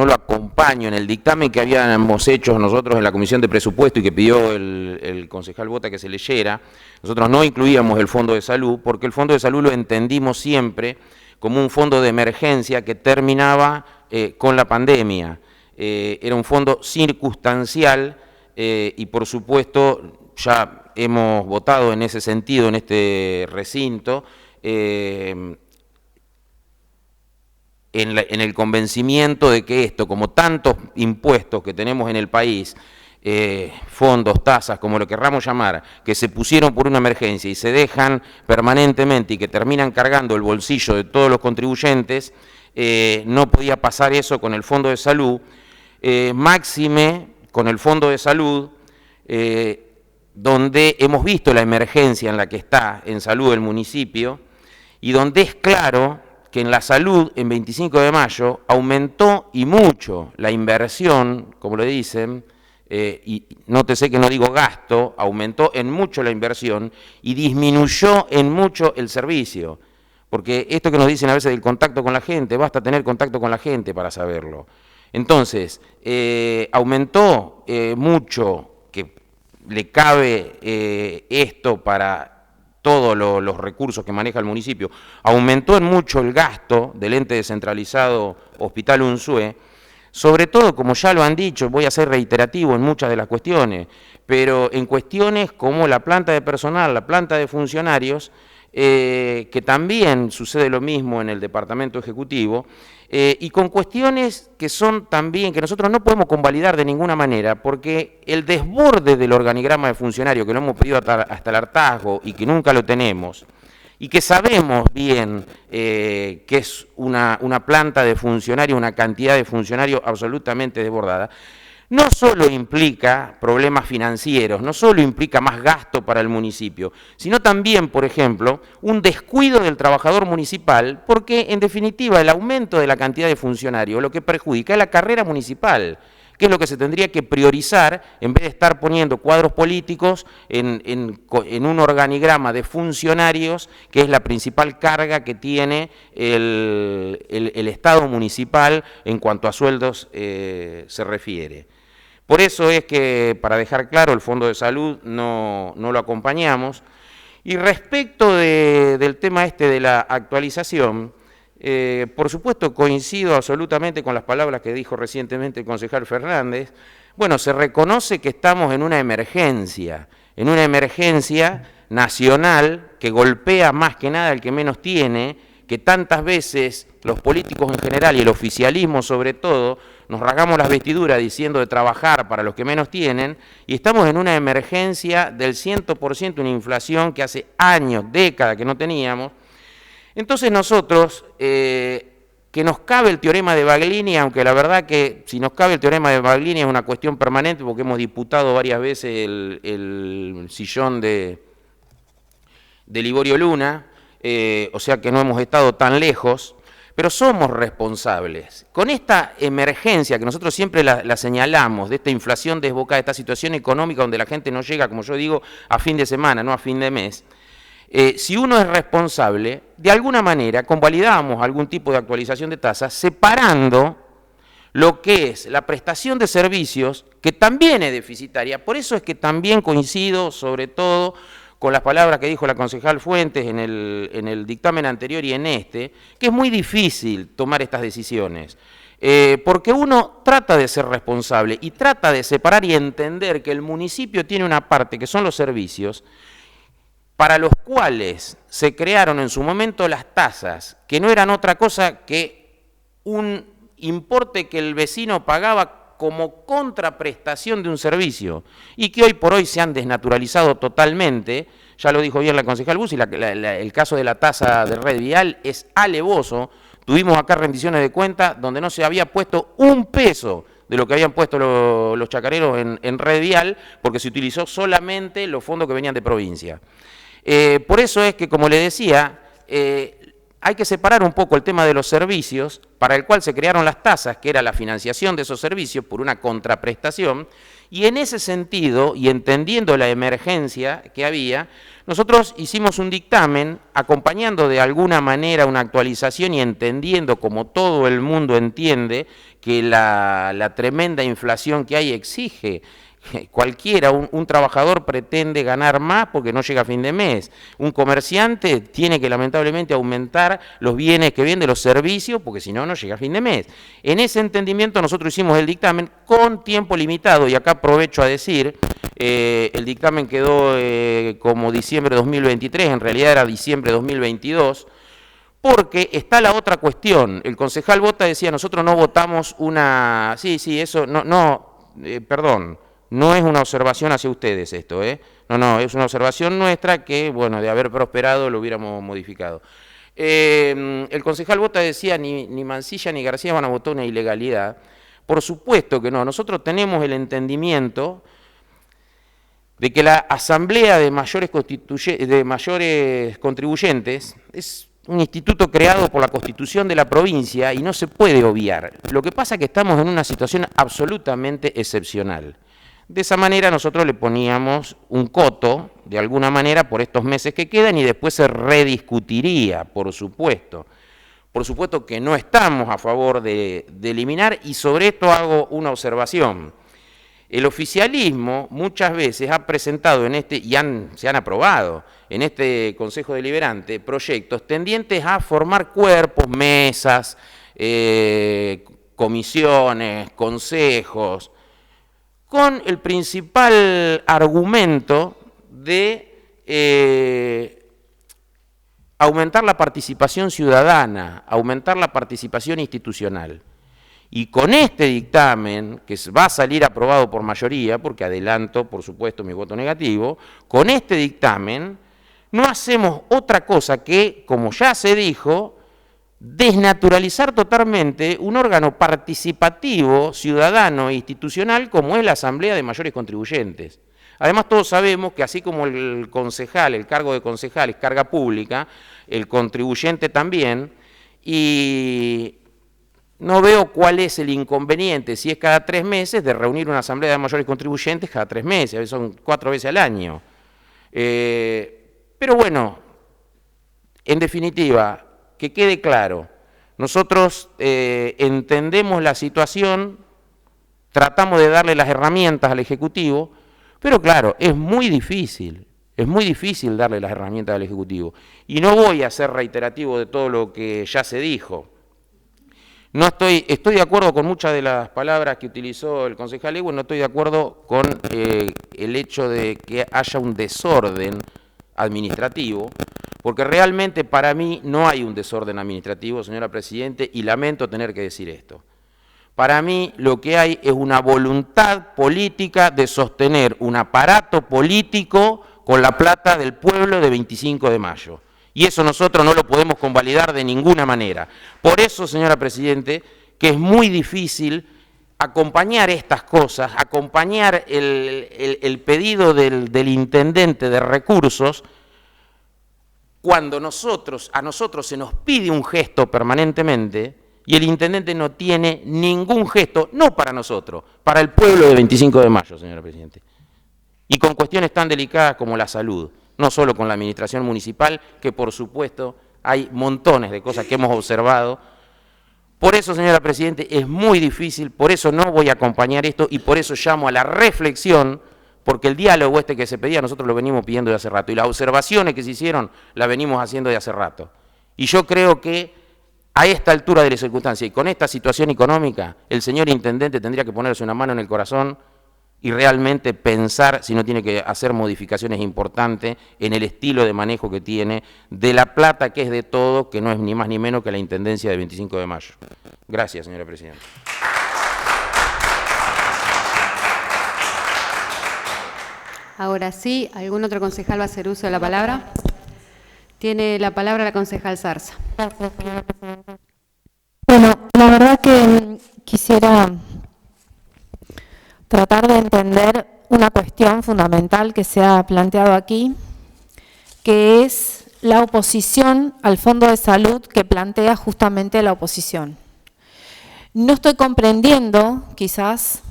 no lo acompaño en el dictamen que habíamos hecho nosotros en la Comisión de Presupuesto y que pidió el concejal Bota que se leyera. Nosotros no incluíamos el Fondo de Salud porque el Fondo de Salud lo entendimos siempre como un fondo de emergencia que terminaba con la pandemia. Era un fondo circunstancial y por supuesto ya hemos votado en ese sentido en este recinto, en el convencimiento de que esto, como tantos impuestos que tenemos en el país, fondos, tasas, como lo querramos llamar, que se pusieron por una emergencia y se dejan permanentemente y que terminan cargando el bolsillo de todos los contribuyentes, no podía pasar eso con el Fondo de Salud, máxime con el Fondo de Salud, donde hemos visto la emergencia en la que está en salud el municipio y donde es claro que en la salud, en 25 de mayo, aumentó y mucho la inversión, como le dicen, y nótese que no digo gasto, aumentó en mucho la inversión y disminuyó en mucho el servicio. Porque esto que nos dicen a veces del contacto con la gente, basta tener contacto con la gente para saberlo. Entonces, aumentó mucho, que le cabe esto para todos los recursos que maneja el municipio, aumentó en mucho el gasto del ente descentralizado Hospital Unzué, sobre todo, como ya lo han dicho, voy a ser reiterativo en muchas de las cuestiones, pero en cuestiones como la planta de personal, la planta de funcionarios, que también sucede lo mismo en el departamento ejecutivo, y con cuestiones que son también, que nosotros no podemos convalidar de ninguna manera, porque el desborde del organigrama de funcionarios, que lo hemos pedido hasta el hartazgo y que nunca lo tenemos, y que sabemos bien que es una planta de funcionarios, una cantidad de funcionarios absolutamente desbordada, no solo implica problemas financieros, no solo implica más gasto para el municipio, sino también, por ejemplo, un descuido del trabajador municipal, porque en definitiva el aumento de la cantidad de funcionarios lo que perjudica es la carrera municipal, que es lo que se tendría que priorizar en vez de estar poniendo cuadros políticos en un organigrama de funcionarios, que es la principal carga que tiene el Estado municipal en cuanto a sueldos se refiere. Por eso es que, para dejar claro, el Fondo de Salud no lo acompañamos. Y respecto del tema de la actualización, por supuesto coincido absolutamente con las palabras que dijo recientemente el concejal Fernández. Bueno, se reconoce que estamos en una emergencia nacional que golpea más que nada al que menos tiene, que tantas veces los políticos en general y el oficialismo sobre todo nos rasgamos las vestiduras diciendo de trabajar para los que menos tienen, y estamos en una emergencia del 100%, una inflación que hace años, décadas que no teníamos. Entonces nosotros, que nos cabe el teorema de Baglini, aunque la verdad que si nos cabe el teorema de Baglini es una cuestión permanente porque hemos disputado varias veces el sillón de Liborio Luna, o sea que no hemos estado tan lejos, pero somos responsables. Con esta emergencia que nosotros siempre la señalamos, de esta inflación desbocada, de esta situación económica donde la gente no llega, como yo digo, a fin de semana, no a fin de mes, si uno es responsable, de alguna manera convalidamos algún tipo de actualización de tasas, separando lo que es la prestación de servicios, que también es deficitaria. Por eso es que también coincido, sobre todo, con las palabras que dijo la concejal Fuentes en el dictamen anterior y en que es muy difícil tomar estas decisiones. Porque uno trata de ser responsable y trata de separar y entender que el municipio tiene una parte que son los servicios, para los cuales se crearon en su momento las tasas, que no eran otra cosa que un importe que el vecino pagaba como contraprestación de un servicio, y que hoy por hoy se han desnaturalizado totalmente. Ya lo dijo bien la concejal Bussi, el caso de la tasa de red vial es alevoso. Tuvimos acá rendiciones de cuenta donde no se había puesto un peso de lo que habían puesto los chacareros en red vial, porque se utilizó solamente los fondos que venían de provincia. Por eso es que, como le decía, hay que separar un poco el tema de los servicios, para el cual se crearon las tasas, que era la financiación de esos servicios por una contraprestación, y en ese sentido, y entendiendo la emergencia que había, nosotros hicimos un dictamen acompañando de alguna manera una actualización y entendiendo, como todo el mundo entiende, que la tremenda inflación que hay exige. Cualquiera, un trabajador pretende ganar más porque no llega a fin de mes. Un comerciante tiene que lamentablemente aumentar los bienes que vende, los servicios, porque si no, no llega a fin de mes. En ese entendimiento nosotros hicimos el dictamen con tiempo limitado, y acá aprovecho a decir, el dictamen quedó como diciembre de 2023, en realidad era diciembre de 2022, porque está la otra cuestión. El concejal Bota decía, nosotros no votamos una... Sí, eso, perdón. No es una observación hacia ustedes esto, No, es una observación nuestra que, bueno, de haber prosperado lo hubiéramos modificado. El concejal Bota decía, ni Mansilla ni García van a votar una ilegalidad. Por supuesto que no. Nosotros tenemos el entendimiento de que la asamblea de mayores contribuyentes es un instituto creado por la Constitución de la provincia y no se puede obviar. Lo que pasa es que estamos en una situación absolutamente excepcional. De esa manera nosotros le poníamos un coto, de alguna manera, por estos meses que quedan, y después se rediscutiría, por supuesto. Por supuesto que no estamos a favor de eliminar, y sobre esto hago una observación. El oficialismo muchas veces ha presentado se han aprobado en este Consejo Deliberante proyectos tendientes a formar cuerpos, mesas, comisiones, consejos, con el principal argumento de aumentar la participación ciudadana, aumentar la participación institucional. Y con este dictamen, que va a salir aprobado por mayoría, porque adelanto, por supuesto, mi voto negativo, con este dictamen no hacemos otra cosa que, como ya se dijo, desnaturalizar totalmente un órgano participativo, ciudadano e institucional como es la Asamblea de Mayores Contribuyentes. Además, todos sabemos que así como el concejal, el cargo de concejal es carga pública, el contribuyente también, y no veo cuál es el inconveniente, si es cada 3 meses, de reunir una Asamblea de Mayores Contribuyentes cada 3 meses, a veces son 4 veces al año. Pero bueno, en definitiva, que quede claro, nosotros entendemos la situación, tratamos de darle las herramientas al Ejecutivo, pero claro, es muy difícil darle las herramientas al Ejecutivo. Y no voy a ser reiterativo de todo lo que ya se dijo. Estoy de acuerdo con muchas de las palabras que utilizó el concejal Ewen, no estoy de acuerdo con el hecho de que haya un desorden administrativo, porque realmente para mí no hay un desorden administrativo, señora Presidente, y lamento tener que decir esto. Para mí lo que hay es una voluntad política de sostener un aparato político con la plata del pueblo de 25 de mayo. Y eso nosotros no lo podemos convalidar de ninguna manera. Por eso, señora Presidente, que es muy difícil acompañar estas cosas, acompañar el pedido del intendente de recursos, cuando a nosotros se nos pide un gesto permanentemente y el intendente no tiene ningún gesto, no para nosotros, para el pueblo de 25 de mayo, señora Presidente. Y con cuestiones tan delicadas como la salud, no solo con la administración municipal, que por supuesto hay montones de cosas que hemos observado. Por eso, señora Presidente, es muy difícil, por eso no voy a acompañar esto y por eso llamo a la reflexión, porque el diálogo que se pedía nosotros lo venimos pidiendo de hace rato y las observaciones que se hicieron las venimos haciendo de hace rato. Y yo creo que a esta altura de la circunstancia y con esta situación económica, el señor intendente tendría que ponerse una mano en el corazón y realmente pensar si no tiene que hacer modificaciones importantes en el estilo de manejo que tiene de la plata que es de todo, que no es ni más ni menos que la Intendencia del 25 de mayo. Gracias, señora Presidenta. Ahora sí, ¿algún otro concejal va a hacer uso de la palabra? Tiene la palabra la concejal Zarza. Bueno, la verdad que quisiera tratar de entender una cuestión fundamental que se ha planteado aquí, que es la oposición al Fondo de Salud que plantea justamente la oposición. No estoy comprendiendo, quizás,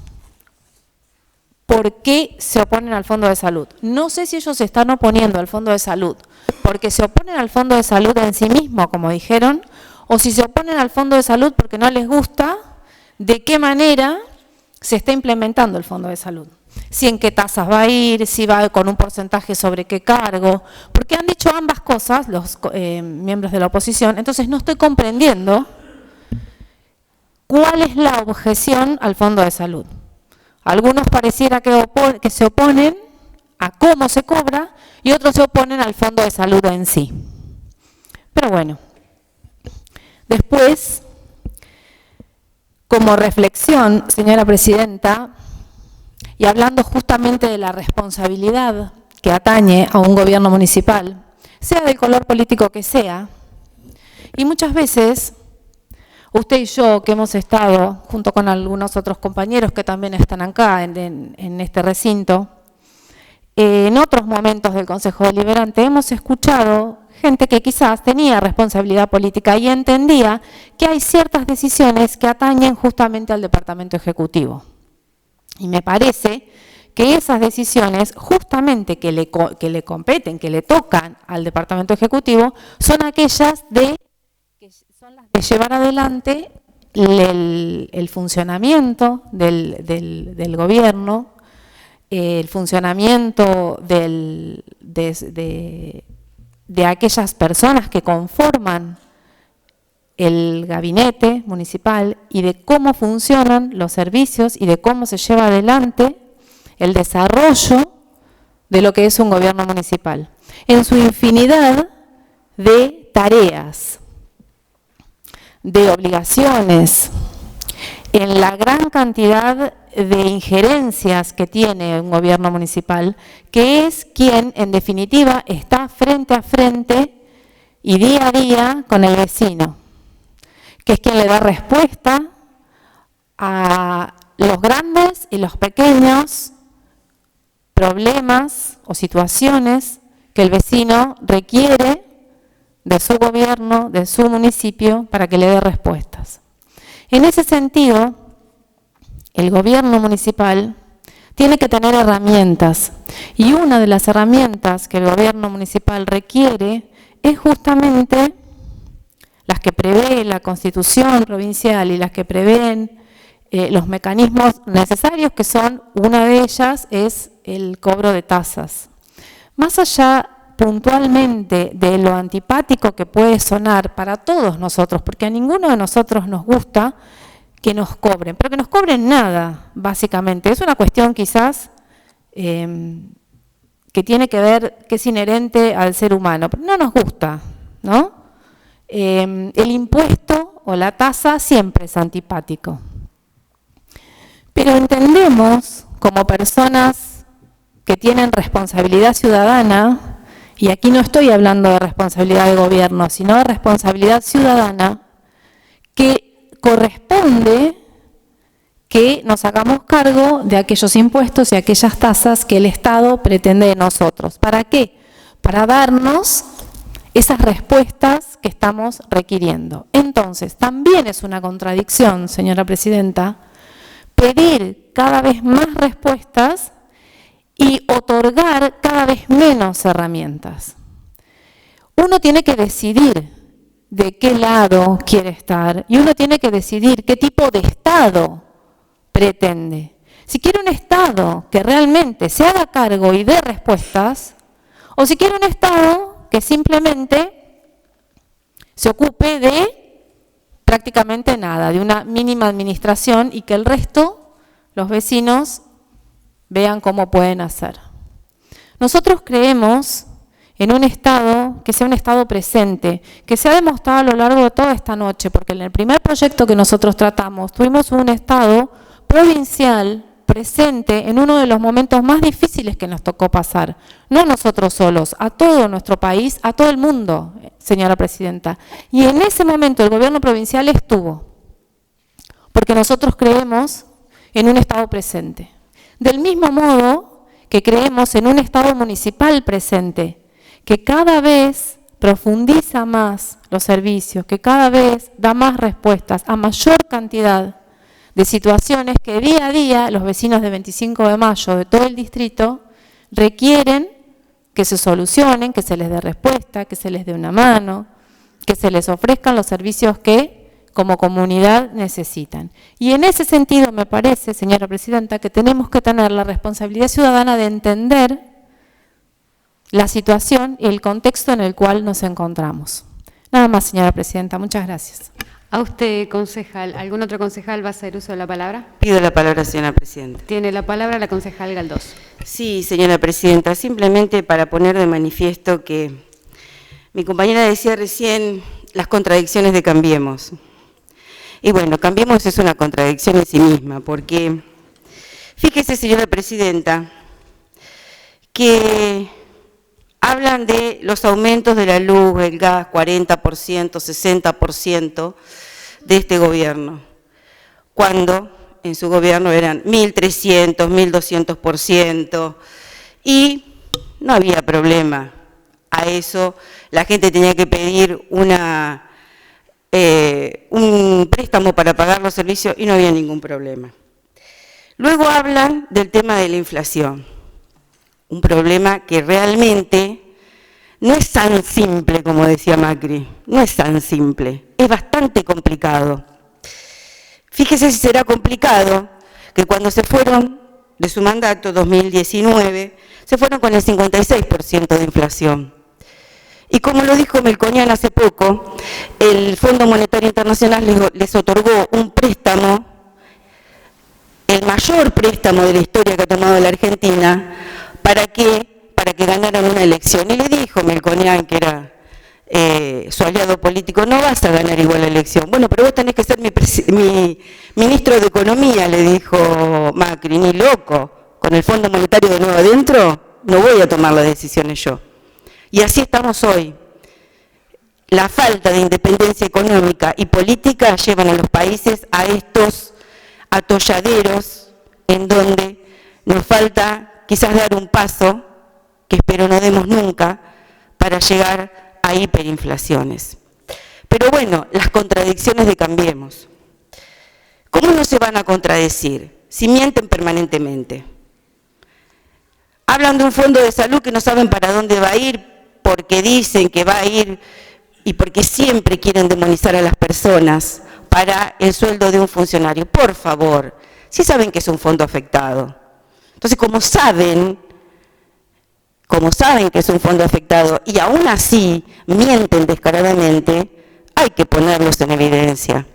por qué se oponen al Fondo de Salud. No sé si ellos se están oponiendo al Fondo de Salud porque se oponen al Fondo de Salud en sí mismo, como dijeron, o si se oponen al Fondo de Salud porque no les gusta de qué manera se está implementando el Fondo de Salud. Si en qué tasas va a ir, si va con un porcentaje sobre qué cargo, porque han dicho ambas cosas los miembros de la oposición, entonces no estoy comprendiendo cuál es la objeción al Fondo de Salud. Algunos pareciera que se oponen a cómo se cobra y otros se oponen al Fondo de Salud en sí. Pero bueno, después, como reflexión, señora Presidenta, y hablando justamente de la responsabilidad que atañe a un gobierno municipal, sea del color político que sea, y muchas veces usted y yo, que hemos estado, junto con algunos otros compañeros que también están acá en este recinto, en otros momentos del Consejo Deliberante hemos escuchado gente que quizás tenía responsabilidad política y entendía que hay ciertas decisiones que atañen justamente al Departamento Ejecutivo. Y me parece que esas decisiones justamente que le competen, que le tocan al Departamento Ejecutivo, son aquellas que son las de llevar adelante el funcionamiento del gobierno, el funcionamiento de aquellas personas que conforman el gabinete municipal y de cómo funcionan los servicios y de cómo se lleva adelante el desarrollo de lo que es un gobierno municipal, en su infinidad de tareas, de obligaciones, en la gran cantidad de injerencias que tiene un gobierno municipal, que es quien, en definitiva, está frente a frente y día a día con el vecino, que es quien le da respuesta a los grandes y los pequeños problemas o situaciones que el vecino requiere de su gobierno, de su municipio, para que le dé respuestas. En ese sentido, el gobierno municipal tiene que tener herramientas, y una de las herramientas que el gobierno municipal requiere es justamente las que prevé la Constitución provincial y las que prevén los mecanismos necesarios, que son, una de ellas es el cobro de tasas. Más allá puntualmente de lo antipático que puede sonar para todos nosotros, porque a ninguno de nosotros nos gusta que nos cobren, pero que nos cobren nada, básicamente. Es una cuestión quizás que tiene que ver, que es inherente al ser humano, pero no nos gusta, ¿no? El impuesto o la tasa siempre es antipático. Pero entendemos, como personas que tienen responsabilidad ciudadana, y aquí no estoy hablando de responsabilidad de gobierno, sino de responsabilidad ciudadana, que corresponde que nos hagamos cargo de aquellos impuestos y aquellas tasas que el Estado pretende de nosotros. ¿Para qué? Para darnos esas respuestas que estamos requiriendo. Entonces, también es una contradicción, señora Presidenta, pedir cada vez más respuestas y otorgar cada vez menos herramientas. Uno tiene que decidir de qué lado quiere estar y uno tiene que decidir qué tipo de Estado pretende. Si quiere un Estado que realmente se haga cargo y dé respuestas, o si quiere un Estado que simplemente se ocupe de prácticamente nada, de una mínima administración y que el resto, los vecinos, vean cómo pueden hacer. Nosotros creemos en un Estado que sea un Estado presente, que se ha demostrado a lo largo de toda esta noche, porque en el primer proyecto que nosotros tratamos tuvimos un Estado provincial presente en uno de los momentos más difíciles que nos tocó pasar, no nosotros solos, a todo nuestro país, a todo el mundo, señora Presidenta. Y en ese momento el gobierno provincial estuvo, porque nosotros creemos en un Estado presente. Del mismo modo que creemos en un Estado municipal presente, que cada vez profundiza más los servicios, que cada vez da más respuestas a mayor cantidad de situaciones que día a día los vecinos de 25 de Mayo, de todo el distrito, requieren que se solucionen, que se les dé respuesta, que se les dé una mano, que se les ofrezcan los servicios que como comunidad necesitan. Y en ese sentido me parece, señora Presidenta, que tenemos que tener la responsabilidad ciudadana de entender la situación y el contexto en el cual nos encontramos. Nada más, señora Presidenta. Muchas gracias. A usted, concejal. ¿Algún otro concejal va a hacer uso de la palabra? Pido la palabra, señora Presidenta. Tiene la palabra la concejal Galdós. Sí, señora Presidenta, simplemente para poner de manifiesto que mi compañera decía recién las contradicciones de Cambiemos. Y bueno, Cambiemos es una contradicción en sí misma, porque fíjese, señora Presidenta, que hablan de los aumentos de la luz, el gas, 40%, 60% de este gobierno, cuando en su gobierno eran 1.300, 1.200%, y no había problema. A eso la gente tenía que pedir un préstamo para pagar los servicios y no había ningún problema. Luego hablan del tema de la inflación, un problema que realmente no es tan simple como decía Macri, no es tan simple, es bastante complicado. Fíjese si será complicado que cuando se fueron de su mandato, 2019, se fueron con el 56% de inflación. Y como lo dijo Melconian hace poco, el Fondo Monetario Internacional les otorgó un préstamo, el mayor préstamo de la historia que ha tomado la Argentina, ¿para qué? Para que ganaran una elección. Y le dijo Melconian, que era su aliado político, no vas a ganar igual la elección. Bueno, pero vos tenés que ser mi ministro de Economía, le dijo Macri, ni loco, con el Fondo Monetario de nuevo adentro, no voy a tomar las decisiones yo. Y así estamos hoy. La falta de independencia económica y política llevan a los países a estos atolladeros en donde nos falta quizás dar un paso, que espero no demos nunca, para llegar a hiperinflaciones. Pero bueno, las contradicciones de Cambiemos. ¿Cómo no se van a contradecir si mienten permanentemente? Hablan de un fondo de salud que no saben para dónde va a ir, porque dicen que va a ir y porque siempre quieren demonizar a las personas para el sueldo de un funcionario. Por favor, sí saben que es un fondo afectado. Entonces, como saben que es un fondo afectado y aún así mienten descaradamente, hay que ponerlos en evidencia.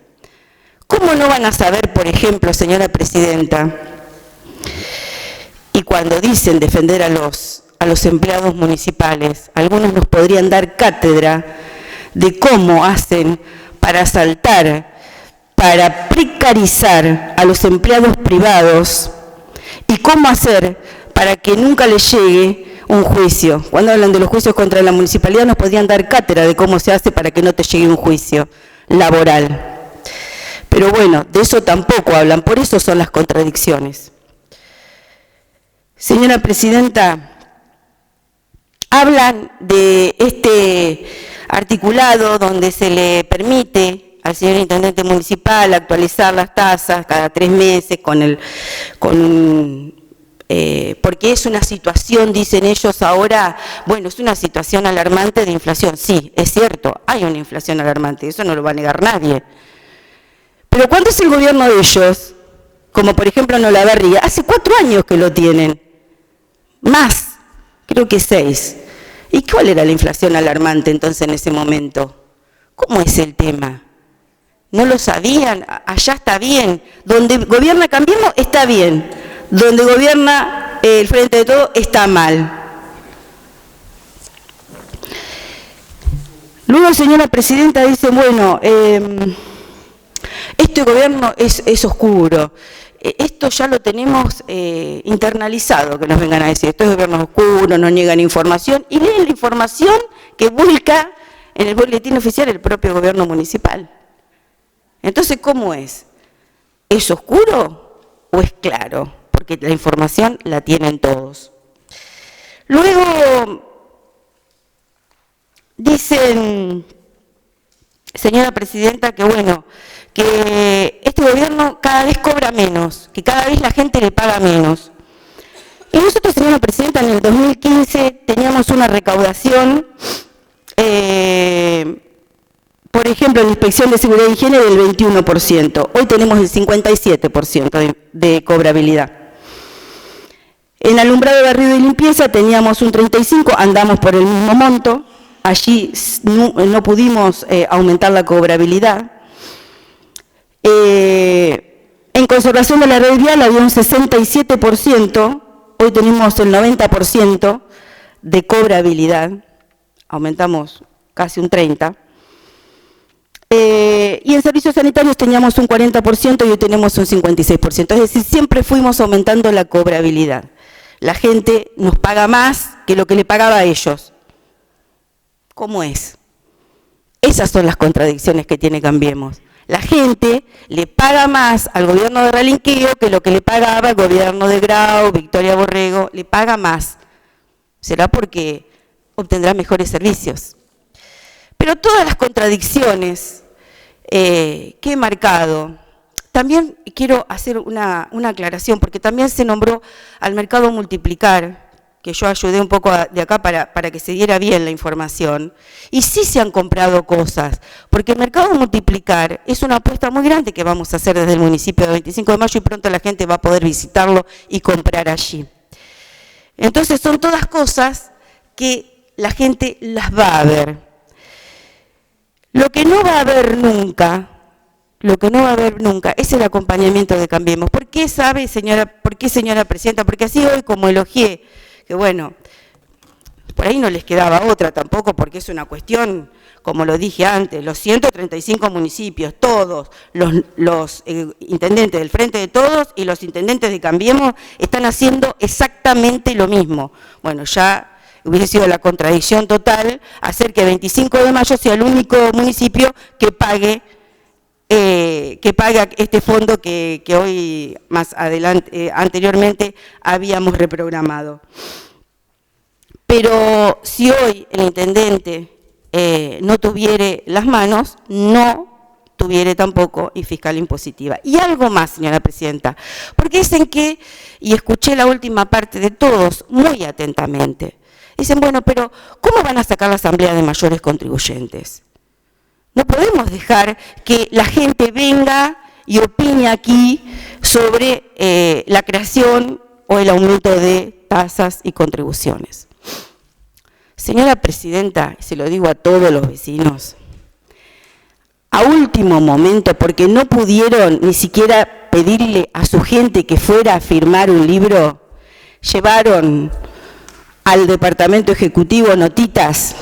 ¿Cómo no van a saber, por ejemplo, señora Presidenta, y cuando dicen defender a los empleados municipales, algunos nos podrían dar cátedra de cómo hacen para asaltar, para precarizar a los empleados privados y cómo hacer para que nunca les llegue un juicio? Cuando hablan de los juicios contra la municipalidad nos podrían dar cátedra de cómo se hace para que no te llegue un juicio laboral. Pero bueno, de eso tampoco hablan, por eso son las contradicciones. Señora Presidenta, hablan de este articulado donde se le permite al señor Intendente Municipal actualizar las tasas cada 3 meses porque es una situación, dicen ellos ahora, bueno, es una situación alarmante de inflación. Sí, es cierto, hay una inflación alarmante, eso no lo va a negar nadie. Pero ¿cuándo es el gobierno de ellos? Como por ejemplo en Olavarría, hace 4 años que lo tienen, más, creo que 6. ¿Y cuál era la inflación alarmante entonces en ese momento? ¿Cómo es el tema? ¿No lo sabían? Allá está bien. Donde gobierna Cambiemos está bien. Donde gobierna el Frente de Todos está mal. Luego, señora Presidenta, dice, bueno, este gobierno es oscuro. Esto ya lo tenemos internalizado, que nos vengan a decir, estos gobiernos oscuros, nos niegan información, y leen la información que publica en el boletín oficial el propio gobierno municipal. Entonces, ¿cómo es? ¿Es oscuro o es claro? Porque la información la tienen todos. Luego, dicen, señora Presidenta, que bueno, que este gobierno cada vez cobra menos, que cada vez la gente le paga menos. Y nosotros, señora Presidenta, en el 2015 teníamos una recaudación por ejemplo, en la Inspección de Seguridad y Higiene del 21%. Hoy tenemos el 57% de cobrabilidad. En alumbrado, barrido y limpieza teníamos un 35%, andamos por el mismo monto. Allí no pudimos aumentar la cobrabilidad. En conservación de la red vial había un 67%, hoy tenemos el 90% de cobrabilidad, aumentamos casi un 30%. Y en servicios sanitarios teníamos un 40% y hoy tenemos un 56%, es decir, siempre fuimos aumentando la cobrabilidad. La gente nos paga más que lo que le pagaba a ellos. ¿Cómo es? Esas son las contradicciones que tiene Cambiemos. La gente le paga más al gobierno de Ralinqueo que lo que le pagaba al gobierno de Grau, Victoria Borrego, le paga más. Será porque obtendrá mejores servicios. Pero todas las contradicciones que he marcado, también quiero hacer una aclaración, porque también se nombró al mercado multiplicar, que yo ayudé un poco de acá para que se diera bien la información, y sí se han comprado cosas, porque el mercado multiplicar es una apuesta muy grande que vamos a hacer desde el municipio de 25 de mayo y pronto la gente va a poder visitarlo y comprar allí. Entonces son todas cosas que la gente las va a ver. Lo que no va a haber nunca es el acompañamiento de Cambiemos. ¿Por qué sabe, señora presidenta? Porque así hoy, como elogié, que bueno, por ahí no les quedaba otra tampoco, porque es una cuestión, como lo dije antes, los 135 municipios, todos, los intendentes del Frente de Todos y los intendentes de Cambiemos están haciendo exactamente lo mismo. Bueno, ya hubiese sido la contradicción total hacer que 25 de mayo sea el único municipio que pague este fondo que hoy más adelante, anteriormente habíamos reprogramado. Pero si hoy el intendente no tuviere las manos, no tuviere tampoco y fiscal impositiva. Y algo más, señora presidenta, porque dicen que, y escuché la última parte de todos muy atentamente, dicen, bueno, pero ¿cómo van a sacar la asamblea de mayores contribuyentes? No podemos dejar que la gente venga y opine aquí sobre la creación o el aumento de tasas y contribuciones. Señora presidenta, se lo digo a todos los vecinos, a último momento, porque no pudieron ni siquiera pedirle a su gente que fuera a firmar un libro, llevaron al departamento ejecutivo notitas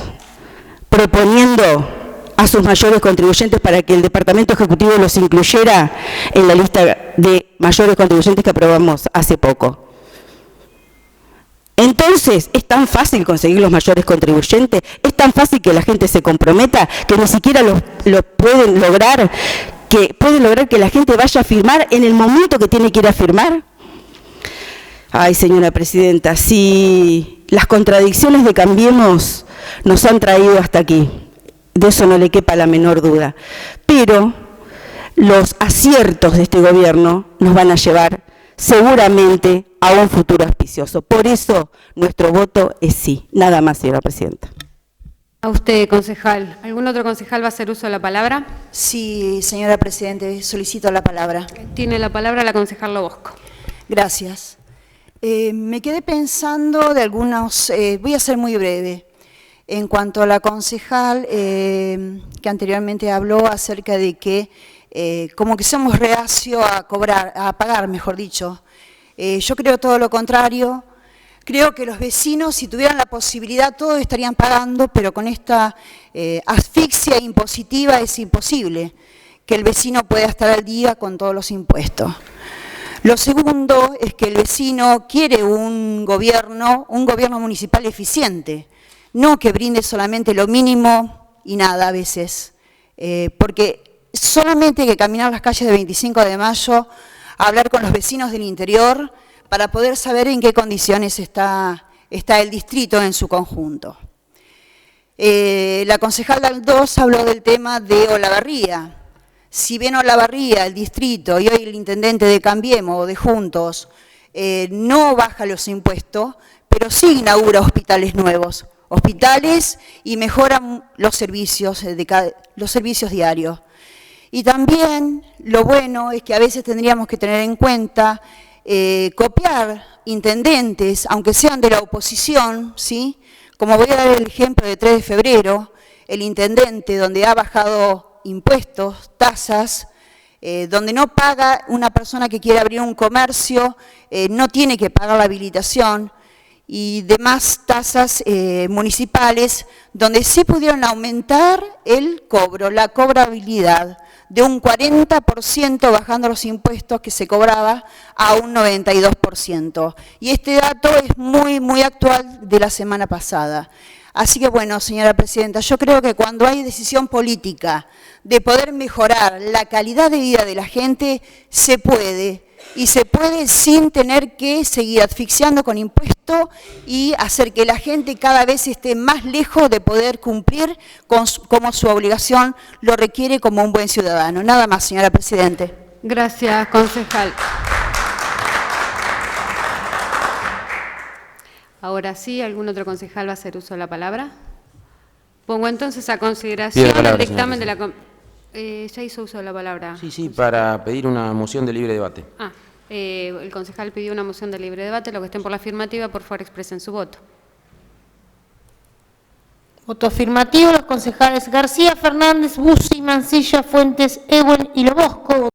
proponiendo a sus mayores contribuyentes para que el departamento ejecutivo los incluyera en la lista de mayores contribuyentes que aprobamos hace poco. Entonces, es tan fácil conseguir los mayores contribuyentes, es tan fácil que la gente se comprometa, que ni siquiera lo pueden lograr, que la gente vaya a firmar en el momento que tiene que ir a firmar. Ay, señora presidenta, si las contradicciones de Cambiemos nos han traído hasta aquí, de eso no le quepa la menor duda, pero los aciertos de este gobierno nos van a llevar seguramente a un futuro auspicioso. Por eso nuestro voto es sí. Nada más, señora presidenta. A usted, concejal. ¿Algún otro concejal va a hacer uso de la palabra? Sí, señora presidenta, solicito la palabra. Tiene la palabra la concejal Lobosco. Gracias. Me quedé pensando de algunos, voy a ser muy breve, en cuanto a la concejal que anteriormente habló acerca de que como que somos reacios a cobrar, a pagar, mejor dicho. Yo creo todo lo contrario. Creo que los vecinos, si tuvieran la posibilidad, todos estarían pagando, pero con esta asfixia impositiva es imposible que el vecino pueda estar al día con todos los impuestos. Lo segundo es que el vecino quiere un gobierno municipal eficiente, no que brinde solamente lo mínimo y nada a veces, porque solamente hay que caminar las calles de 25 de mayo, hablar con los vecinos del interior para poder saber en qué condiciones está el distrito en su conjunto. La concejal Daldós habló del tema de Olavarría. Si bien Olavarría, el distrito y hoy el intendente de Cambiemos o de Juntos no baja los impuestos, pero sí inaugura hospitales nuevos hospitales y mejoran los servicios diarios. Y también lo bueno es que a veces tendríamos que tener en cuenta copiar intendentes, aunque sean de la oposición, ¿sí? Como voy a dar el ejemplo de 3 de febrero, el intendente donde ha bajado impuestos, tasas, donde no paga una persona que quiere abrir un comercio, no tiene que pagar la habilitación y demás tasas municipales, donde sí pudieron aumentar el cobro, la cobrabilidad, de un 40% bajando los impuestos que se cobraba a un 92%. Y este dato es muy actual de la semana pasada. Así que bueno, señora presidenta, yo creo que cuando hay decisión política de poder mejorar la calidad de vida de la gente, se puede. Y se puede sin tener que seguir asfixiando con impuestos y hacer que la gente cada vez esté más lejos de poder cumplir como su obligación lo requiere como un buen ciudadano. Nada más, señora presidenta. Gracias, concejal. Ahora sí, ¿algún otro concejal va a hacer uso de la palabra? Pongo entonces a consideración el dictamen de la... ya hizo uso de la palabra. Sí, para pedir una moción de libre debate. El concejal pidió una moción de libre debate. Los que estén por la afirmativa, por favor, expresen su voto. Voto afirmativo, los concejales García, Fernández, Bussi, Mancilla, Fuentes, Ewell y Lobosco.